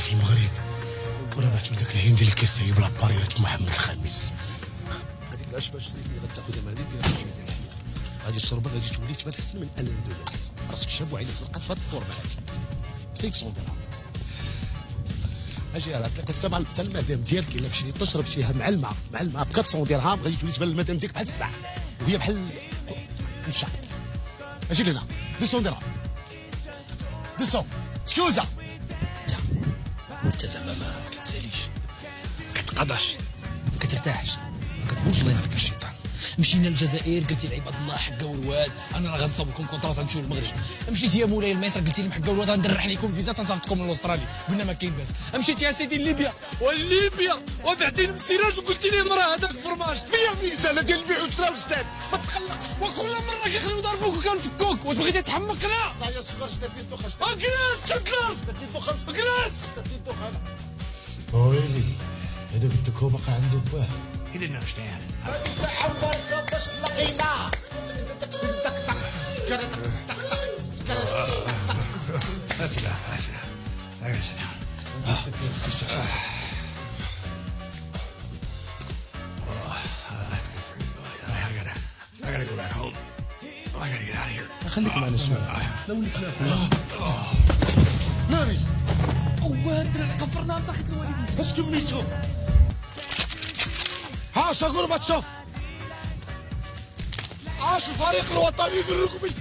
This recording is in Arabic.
في المغرب كرهبات من داك الهندي اللي كيصايب لاباريات محمد الخامس. هذيك العشبه الشريفيه غتاخذها من هذيك دير شويه ديال الحليب غادي تشربها غادي تولي تبان احسن من انا ندوي راسك شاب وعينك زرقات في هذه الفورمه هذه 500 درهم. اجي عطيك لك حتى المدام ديالك الا مشيتي تشرب شيها مع الماء ب 400 درهم غادي تولي تبان المدام ديالك بحال السبع وهي بحال نشا. اجي لهنا 200 درهم 200 سكوزا. انت زعما ما كتساليش، ما كتقدرش، ما كترتاحش، ما كتقولش الله يهلك الشيطان. مشينا للجزائر قلتي لعباد الله حقه والواد انا راه غنصاوب لكم كونطرات غنمشيو للمغرب. مشيتي يا مولاي لمصر قلتي لهم حقه والواد غندرح لكم فيزا تنصيفطكم لاستراليا قلنا ما كاين باس. مشيتي يا سيدي لليبيا وبعتيني بالسراج وقلتي لي المراه هذاك الفرماج فيا فيزا لا ديال البيع والشراء والاستاد ما تخلصش وكل مره كيخليو يضربوك وكنفكوك وتبغي تحمقنا. لا يا صغار شدات لي الدوخه اكلاس شكرا شدات لي الدوخه اكلاس شدات لي الدوخه انا ويلي هذا قلت لك هو باقي عنده باه. He didn't understand. That's enough. That's enough. I gotta sit down. That's good for you boys. I gotta go back home. I gotta get out of here. خليك معنا شويه لولي فلان ناري واد دراري قفرنا نسخت الوالدين. اش كميتو ها شكون ما تشوف عاش الفريق الوطني للركبي